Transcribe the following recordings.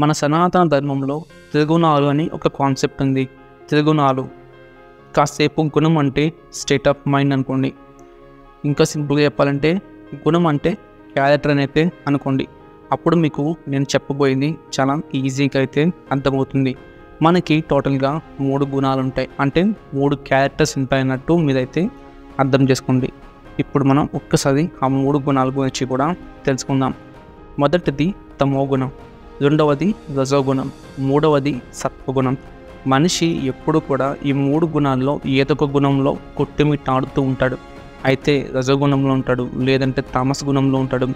మన సనాతన ధర్మంలో త్రిగుణాలు అని ఒక కాన్సెప్ట్ ఉంది. త్రిగుణాలు కాసేపు గుణం అంటే స్టేట్ ఆఫ్ మైండ్ అనుకోండి. ఇంకా సింపుల్గా చెప్పాలంటే గుణం అంటే క్యారెక్టర్ అని అయితే అనుకోండి. అప్పుడు మీకు నేను చెప్పబోయింది చాలా ఈజీగా అయితే అర్థమవుతుంది. మనకి టోటల్గా 3 గుణాలు ఉంటాయి, అంటే 3 క్యారెక్టర్స్ ఉంటాయన్నట్టు మీరైతే అర్థం చేసుకోండి. ఇప్పుడు మనం ఒక్కసారి ఆ 3 గుణాల గురించి కూడా తెలుసుకుందాం. మొదటిది తమో గుణం, రెండవది రజోగుణం, మూడవది సత్వగుణం. మనిషి ఎప్పుడు కూడా ఈ 3 గుణాల్లో ఏదో ఒక గుణంలో కొట్టుమిట్టాడుతూ ఉంటాడు. అయితే రజోగుణంలో ఉంటాడు, లేదంటే తామస గుణంలో ఉంటాడు,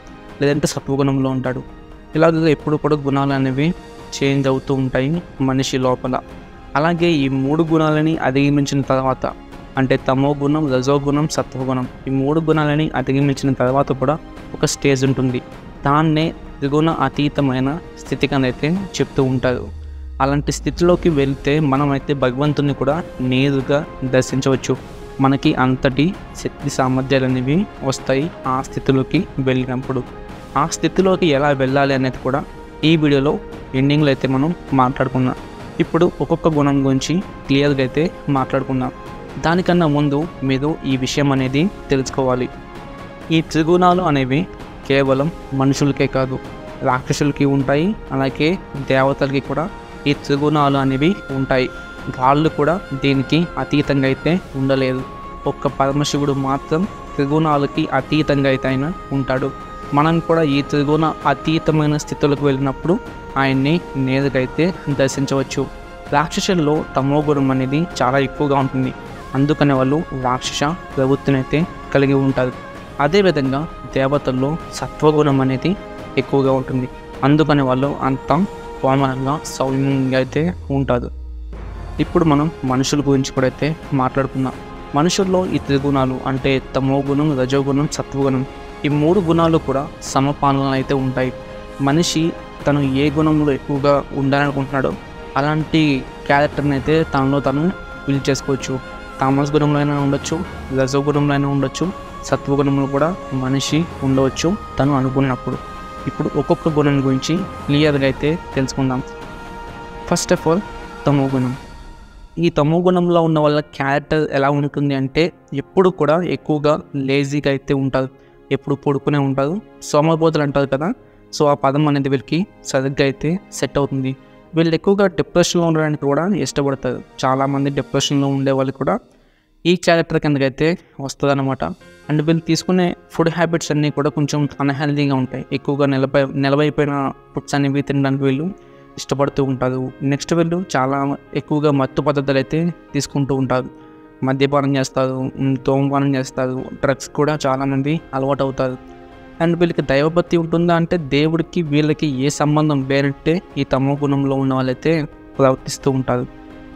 లేదంటే సత్వగుణంలో ఉంటాడు. ఇలాగ ఎప్పుడు కూడా గుణాలు అనేవి చేంజ్ అవుతూ ఉంటాయి మనిషి లోపల. అలాగే ఈ 3 గుణాలని అధిగమించిన తర్వాత, అంటే తమో గుణం, రజోగుణం, సత్వగుణం, ఈ 3 గుణాలని అధిగమించిన తర్వాత కూడా ఒక స్టేజ్ ఉంటుంది. దాన్నే త్రిగుణ అతీతమైన స్థితికనైతే చెప్తూ ఉంటారు. అలాంటి స్థితిలోకి వెళ్తే మనమైతే భగవంతుని కూడా నేరుగా దర్శించవచ్చు. మనకి అంతటి శక్తి సామర్థ్యాలు అనేవి వస్తాయి ఆ స్థితిలోకి వెళ్ళినప్పుడు. ఆ స్థితిలోకి ఎలా వెళ్ళాలి అనేది కూడా ఈ వీడియోలో ఎండింగ్లో అయితే మనం మాట్లాడుకుందాం. ఇప్పుడు ఒక్కొక్క గుణం గురించి క్లియర్గా అయితే మాట్లాడుకుందాం. దానికన్నా ముందు మీరు ఈ విషయం అనేది తెలుసుకోవాలి. ఈ త్రిగుణాలు అనేవి కేవలం మనుషులకే కాదు, రాక్షసులకి ఉంటాయి, అలాగే దేవతలకి కూడా ఈ త్రిగుణాలు అనేవి ఉంటాయి. వాళ్ళు కూడా దీనికి అతీతంగా అయితే ఉండలేదు. ఒక్క పరమశివుడు మాత్రం త్రిగుణాలకి అతీతంగా అయితే ఆయన ఉంటాడు. మనం కూడా ఈ త్రిగుణ అతీతమైన స్థితులకు వెళ్ళినప్పుడు ఆయన్ని నేరుగా అయితే దర్శించవచ్చు. రాక్షసుల్లో తమో గుణం అనేది చాలా ఎక్కువగా ఉంటుంది, అందుకనే వాళ్ళు రాక్షస ప్రవృత్తిని అయితే కలిగి ఉంటారు. అదేవిధంగా దేవతల్లో సత్వగుణం అనేది ఎక్కువగా ఉంటుంది, అందుకని వాళ్ళు అంత కోమలంగా సౌమ్యంగా అయితే ఉంటారు. ఇప్పుడు మనం మనుషుల గురించి కూడా అయితే మాట్లాడుకుందాం. మనుషుల్లో ఈ త్రిగుణాలు అంటే తమో గుణం, రజోగుణం, సత్వగుణం, ఈ 3 గుణాలు కూడా సమపాలన అయితే ఉంటాయి. మనిషి తను ఏ గుణంలో ఎక్కువగా ఉండాలనుకుంటున్నాడో అలాంటి క్యారెక్టర్ని అయితే తనలో తను బిల్డ్ చేసుకోవచ్చు. తామస్ గుణంలో అయినా ఉండొచ్చు, రజోగుణంలో అయినా ఉండొచ్చు, సత్వగుణంలో కూడా మనిషి ఉండవచ్చు తను అనుకున్నప్పుడు. ఇప్పుడు ఒక్కొక్క గుణం గురించి క్లియర్గా అయితే తెలుసుకుందాం. ఫస్ట్ ఆఫ్ ఆల్ తమో గుణం. ఈ తమో గుణంలో ఉన్న వాళ్ళ క్యారెక్టర్ ఎలా ఉంటుంది అంటే ఎప్పుడు కూడా ఎక్కువగా లేజీగా అయితే ఉంటారు, ఎప్పుడు పడుకునే ఉంటారు, సోమరిపోతులు అంటారు కదా. సో ఆ పదం అనేది వీళ్ళకి సరిగ్గా అయితే సెట్ అవుతుంది. వీళ్ళు ఎక్కువగా డిప్రెషన్లో ఉండడానికి కూడా ఇష్టపడతారు. చాలామంది డిప్రెషన్లో ఉండే వాళ్ళు కూడా ఈ క్యారెక్టర్ కిందకైతే వస్తుంది అనమాట. అండ్ వీళ్ళు తీసుకునే ఫుడ్ హ్యాబిట్స్ అన్నీ కూడా కొంచెం అన్హెల్దీగా ఉంటాయి. ఎక్కువగా నిలవైపోయిన ఫుడ్స్ అనేవి తినడానికి వీళ్ళు ఇష్టపడుతూ ఉంటారు. నెక్స్ట్ వీళ్ళు చాలా ఎక్కువగా మత్తు పద్ధతులు అయితే తీసుకుంటూ ఉంటారు. మద్యపానం చేస్తారు, ధూమపానం చేస్తారు, డ్రగ్స్ కూడా చాలామంది అలవాటు అవుతారు. అండ్ వీళ్ళకి దైవభక్తి ఉంటుందా అంటే దేవుడికి వీళ్ళకి ఏ సంబంధం లేనట్టే ఈ తమో గుణంలో ఉన్న వాళ్ళైతే ప్రవర్తిస్తూ ఉంటారు.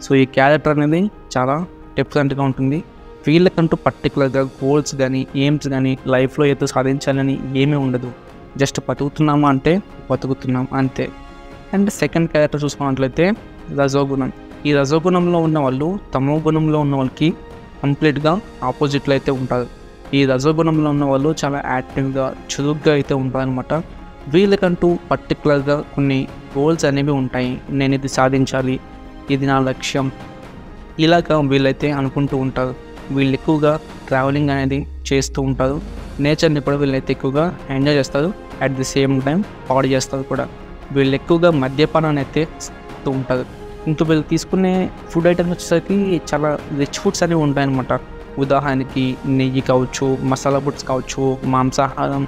సో ఈ క్యారెక్టర్ అనేది చాలా డిఫరెంట్గా ఉంటుంది. వీళ్ళకంటూ పర్టికులర్గా గోల్స్ కానీ ఎయిమ్స్ కానీ లైఫ్లో ఏదో సాధించాలని ఏమీ ఉండదు. జస్ట్ బతుకుతున్నామా అంటే బతుకుతున్నాం అంతే. అండ్ సెకండ్ క్యారెక్టర్ చూసుకున్నట్లయితే రజోగుణం. ఈ రజోగుణంలో ఉన్న వాళ్ళు తమో గుణంలో ఉన్న వాళ్ళకి కంప్లీట్గా ఆపోజిట్లో అయితే ఉంటారు. ఈ రజోగుణంలో ఉన్న వాళ్ళు చాలా యాక్టివ్గా చురుగ్గా అయితే ఉంటారనమాట. వీళ్ళకంటూ పర్టికులర్గా కొన్ని గోల్స్ అనేవి ఉంటాయి. నేను ఇది సాధించాలి, ఇది నా లక్ష్యం, ఇలాగా వీళ్ళైతే అనుకుంటూ ఉంటారు. వీళ్ళు ఎక్కువగా ట్రావెలింగ్ అనేది చేస్తూ ఉంటారు. నేచర్ని కూడా వీళ్ళైతే ఎక్కువగా ఎంజాయ్ చేస్తారు, అట్ ది సేమ్ టైం పాడు చేస్తారు కూడా. వీళ్ళు ఎక్కువగా మద్యపానాన్ని అయితే ఇస్తూ ఉంటారు. ఇంకా వీళ్ళు తీసుకునే ఫుడ్ ఐటమ్స్ వచ్చేసరికి చాలా రిచ్ ఫుడ్స్ అనేవి ఉంటాయన్నమాట. ఉదాహరణకి నెయ్యి కావచ్చు, మసాలా ఫుడ్స్ కావచ్చు, మాంసాహారం,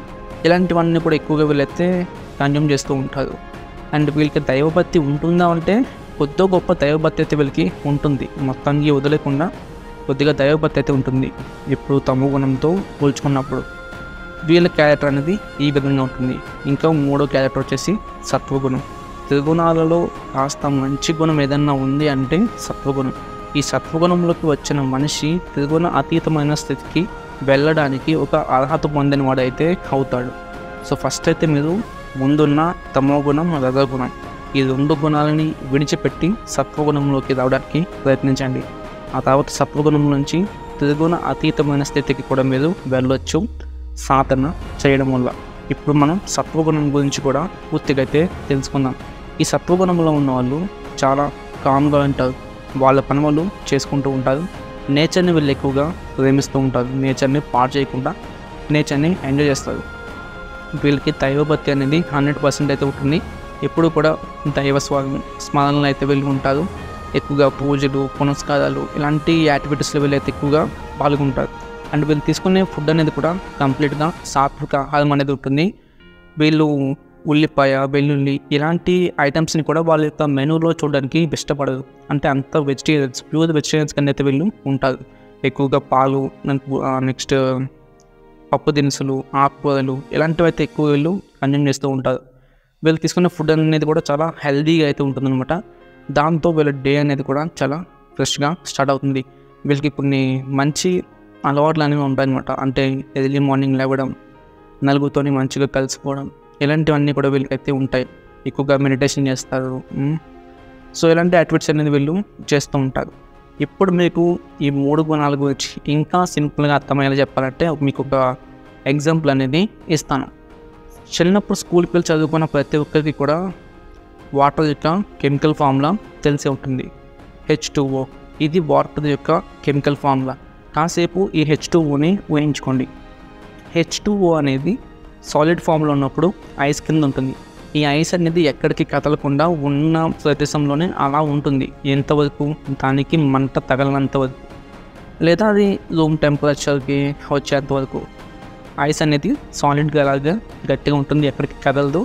ఇలాంటివన్నీ కూడా ఎక్కువగా వీళ్ళైతే కన్జ్యూమ్ చేస్తూ ఉంటారు. అండ్ వీళ్ళకి దైవభక్తి ఉంటుందా అంటే కొద్దిగా గొప్ప దైవభక్తి అయితే వీళ్ళకి ఉంటుంది. మొత్తానికి వదిలేకుండా కొద్దిగా దైవభక్తి అయితే ఉంటుంది ఇప్పుడు తమో గుణంతో పోల్చుకున్నప్పుడు. వీళ్ళ క్యారెక్టర్ అనేది ఈ విధంగా ఉంటుంది. ఇంకా 3వ క్యారెక్టర్ వచ్చేసి సత్వగుణం. త్రిగుణాలలో కాస్త మంచి గుణం ఏదన్నా ఉంది అంటే సత్వగుణం. ఈ సత్వగుణంలోకి వచ్చిన మనిషి త్రిగుణ అతీతమైన స్థితికి వెళ్ళడానికి ఒక అర్హత పొందిన వాడైతే అవుతాడు. సో ఫస్ట్ అయితే మీరు ముందున్న తమో గుణం, రజోగుణం, ఈ 2 గుణాలని విడిచిపెట్టి సత్వగుణంలోకి రావడానికి ప్రయత్నించండి. ఆ తర్వాత సత్వగుణం నుంచి త్రిగుణ అతీతమైన స్థితికి కూడా మీరు వెళ్ళొచ్చు సాధన చేయడం వల్ల. ఇప్పుడు మనం సత్వగుణం గురించి కూడా పూర్తిగా అయితే తెలుసుకుందాం. ఈ సత్వగుణంలో ఉన్న వాళ్ళు చాలా కామ్గా ఉంటారు, వాళ్ళ పని వాళ్ళు చేసుకుంటూ ఉంటారు. నేచర్ని వీళ్ళు ఎక్కువగా ప్రేమిస్తూ ఉంటారు, నేచర్ని పాడు చేయకుండా నేచర్ని ఎంజాయ్ చేస్తారు. వీళ్ళకి దైవభక్తి అనేది 100% అయితే ఉంటుంది. ఎప్పుడు కూడా దైవ స్మరణలు అయితే వీళ్ళు ఉంటారు. ఎక్కువగా పూజలు, పునస్కారాలు ఇలాంటి యాక్టివిటీస్లో వీళ్ళైతే ఎక్కువగా పాల్గొంటారు. అండ్ వీళ్ళు తీసుకునే ఫుడ్ అనేది కూడా కంప్లీట్గా సాత్విక ఆహారం అనేది ఉంటుంది. వీళ్ళు ఉల్లిపాయ, వెల్లుల్లి ఇలాంటి ఐటమ్స్ని కూడా వాళ్ళ యొక్క మెనూలో చూడడానికి ఇష్టపడరు. అంటే అంత వెజిటేరియన్స్, ప్యూర్ వెజిటేరియన్స్ కింద అయితే వీళ్ళు ఉంటారు. ఎక్కువగా పాలు, నెక్స్ట్ పప్పు దినుసులు, ఆకుకూరలు ఇలాంటివి అయితే ఎక్కువ వీళ్ళు కన్జ్యూమ్ చేస్తూ ఉంటారు. వీళ్ళు తీసుకునే ఫుడ్ అనేది కూడా చాలా హెల్తీగా అయితే ఉంటుందన్నమాట. దాంతో వీళ్ళ డే అనేది కూడా చాలా ఫ్రెష్గా స్టార్ట్ అవుతుంది. వీళ్ళకి కొన్ని మంచి అలవాట్లు అనేవి ఉంటాయన్నమాట. అంటే ఎర్లీ మార్నింగ్ లేవడం, నలుగురితోని మంచిగా కలిసిపోవడం ఇలాంటివన్నీ కూడా వీళ్ళకైతే ఉంటాయి. ఎక్కువగా మెడిటేషన్ చేస్తారు. సో ఇలాంటి యాక్టివిటీస్ అనేది వీళ్ళు చేస్తూ ఉంటారు. ఇప్పుడు మీకు ఈ 3 గుణాల గురించి ఇంకా సింపుల్గా అర్థమయ్యేలా చెప్పాలంటే మీకు ఒక ఎగ్జాంపుల్ అనేది ఇస్తాను. చిన్నప్పుడు స్కూల్కి వెళ్ళి చదువుకున్న ప్రతి ఒక్కరికి కూడా వాటర్ యొక్క కెమికల్ ఫార్ములా తెలిసి ఉంటుంది. H2O ఇది వాటర్ యొక్క కెమికల్ ఫార్ములా. కాసేపు ఈ H2Oని ఊహించుకోండి. H2O అనేది సాలిడ్ ఫామ్లో ఉన్నప్పుడు ఐస్ కింద ఉంటుంది. ఈ ఐస్ అనేది ఎక్కడికి కదలకుండా ఉన్న ప్రదేశంలోనే అలా ఉంటుంది, ఎంతవరకు దానికి మంట తగలనంత వరకు, లేదా అది రూమ్ టెంపరేచర్కి వచ్చేంత వరకు. ఐస్ అనేది సాలిడ్గా అలాగా గట్టిగా ఉంటుంది, ఎక్కడికి కదలదు,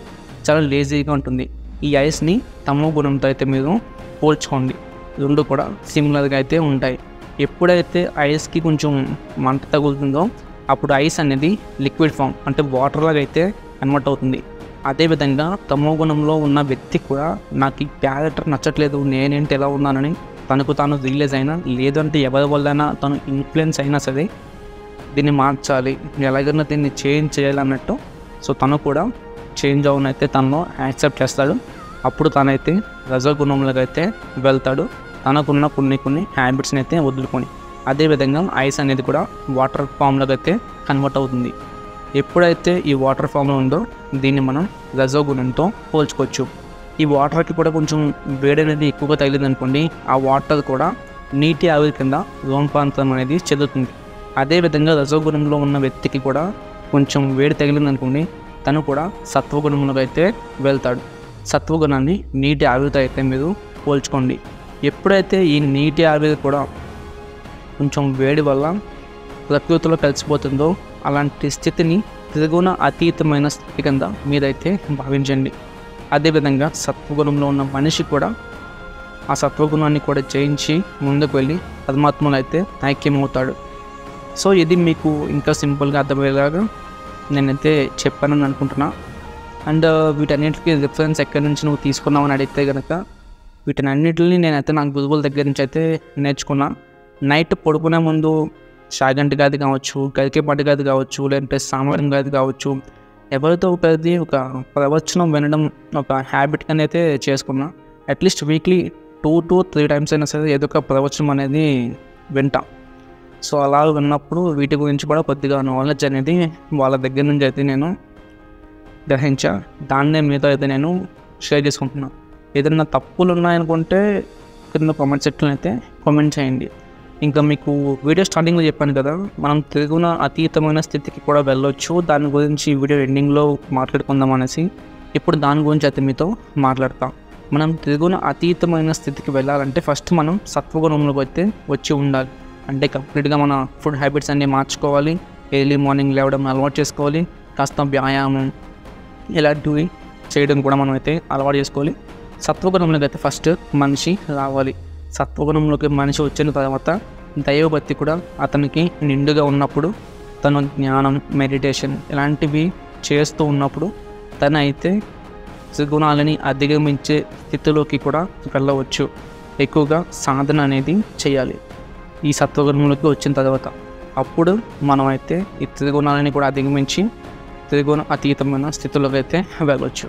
చాలా లేజీగా ఉంటుంది. ఈ ఐస్ని తమో గుణంతో అయితే మీరు పోల్చుకోండి. రెండు కూడా సిమిలర్గా అయితే ఉంటాయి. ఎప్పుడైతే ఐస్కి కొంచెం మంట తగులుతుందో అప్పుడు ఐస్ అనేది లిక్విడ్ ఫామ్ అంటే వాటర్ లాగా అయితే కన్వర్ట్ అవుతుంది. అదేవిధంగా తమో గుణంలో ఉన్న వ్యక్తి కూడా నాకు ఈ క్యారెక్టర్ నచ్చట్లేదు, నేనేంటి ఎలా ఉన్నానని తనకు తాను రియలైజ్ అయినా, లేదంటే ఎవరి వల్లైనా తను ఇన్ఫ్లుయెన్స్ అయినా సరే దీన్ని మార్చాలి, ఎలాగైనా దీన్ని చేంజ్ చేయాలన్నట్టు సో తను కూడా చేంజ్ అవునైతే తనలో యాక్సెప్ట్ చేస్తాడు. అప్పుడు తనైతే రజోగుణంలోకి అయితే వెళ్తాడు, తనకున్న కొన్ని హ్యాబిట్స్ని అయితే వదులుకొని. అదేవిధంగా ఐస్ అనేది కూడా వాటర్ ఫామ్లోకి అయితే కన్వర్ట్ అవుతుంది. ఎప్పుడైతే ఈ వాటర్ ఫామ్లో ఉందో దీన్ని మనం రజోగుణంతో పోల్చుకోవచ్చు. ఈ వాటర్కి కూడా కొంచెం వేడి అనేది ఎక్కువగా తగిలిందనుకోండి, ఆ వాటర్ కూడా నీటి ఆవిరి కింద రూపాంతరం అనేది చెందుతుంది. అదేవిధంగా రజోగుణంలో ఉన్న వ్యక్తికి కూడా కొంచెం వేడి తగిలిందనుకోండి, తను కూడా సత్వగుణంలోకి అయితే వెళ్తాడు. సత్వగుణాన్ని నీటి ఆవిరితో అయితే మీరు పోల్చుకోండి. ఎప్పుడైతే ఈ నీటి ఆవిరి కూడా కొంచెం వేడి వల్ల ప్రకృతిలో కలిసిపోతుందో అలాంటి స్థితిని త్రిగుణ అతీతమైన స్థితి కింద మీరైతే భావించండి. అదేవిధంగా సత్వగుణంలో ఉన్న మనిషి కూడా ఆ సత్వగుణాన్ని కూడా జయించి ముందుకు వెళ్ళి పరమాత్మలో అయితే ఐక్యమవుతాడు. సో ఇది మీకు ఇంకా సింపుల్గా అర్థమయ్యేలాగా నేనైతే చెప్పానని అనుకుంటున్నా. అండ్ వీటన్నిటికీ రిఫరెన్స్ ఎక్కడి నుంచి నువ్వు తీసుకున్నావని అడిగితే కనుక వీటన్నిటిని నేనైతే నాకు గురువుల దగ్గర నుంచి అయితే నేర్చుకున్నా. నైట్ పడుకునే ముందు షాగంటి గాది కావచ్చు, గరికేపాటి గాది కావచ్చు, లేదంటే సామరం గాది కావచ్చు, ఎవరితో ఒకరిది ఒక ప్రవచనం వినడం ఒక హ్యాబిట్ అని అయితే చేసుకున్నా. అట్లీస్ట్ వీక్లీ 2 to 3 times అయినా సరే ఏదో ఒక ప్రవచనం అనేది వింటా. సో అలా విన్నప్పుడు వీటి గురించి కూడా కొద్దిగా నాలెడ్జ్ అనేది వాళ్ళ దగ్గర నుంచి అయితే నేను గ్రహించా. దాన్నే మీతో అయితే నేను షేర్ చేసుకుంటున్నాను. ఏదైనా తప్పులు ఉన్నాయనుకుంటే కింద కామెంట్ సెక్షన్లో అయితే కామెంట్ చేయండి. ఇంకా మీకు వీడియో స్టార్టింగ్లో చెప్పాను కదా, మనం త్రిగుణ అతీతమైన స్థితికి కూడా వెళ్ళొచ్చు. దాని గురించి వీడియో ఎండింగ్లో మాట్లాడుకుందాం అనేసి ఇప్పుడు దాని గురించి అయితే మీతో మాట్లాడతాం. మనం త్రిగుణ అతీతమైన స్థితికి వెళ్ళాలంటే ఫస్ట్ మనం సత్వగుణంలోకి అయితే వచ్చి ఉండాలి. అంటే కంప్లీట్గా మన ఫుడ్ హ్యాబిట్స్ అన్నీ మార్చుకోవాలి, ఎర్లీ మార్నింగ్ లేవడం అలవాటు చేసుకోవాలి, కాస్త వ్యాయామం ఇలాంటివి చేయడం కూడా మనం అయితే అలవాటు చేసుకోవాలి. సత్వగుణంలోకి అయితే ఫస్ట్ మనిషి రావాలి. సత్వగుణంలోకి మనిషి వచ్చిన తర్వాత దైవభక్తి కూడా అతనికి నిండుగా ఉన్నప్పుడు, తను జ్ఞానం, మెడిటేషన్ ఇలాంటివి చేస్తూ ఉన్నప్పుడు తను అయితే త్రిగుణాలని అధిగమించే స్థితిలోకి కూడా వెళ్ళవచ్చు. ఎక్కువగా సాధన అనేది చేయాలి ఈ సత్వగుణంలోకి వచ్చిన తర్వాత. అప్పుడు మనమైతే ఈ త్రిగుణాలని కూడా అధిగమించి త్రిగుణ అతీతమైన స్థితిలోకి అయితే వెళ్ళవచ్చు.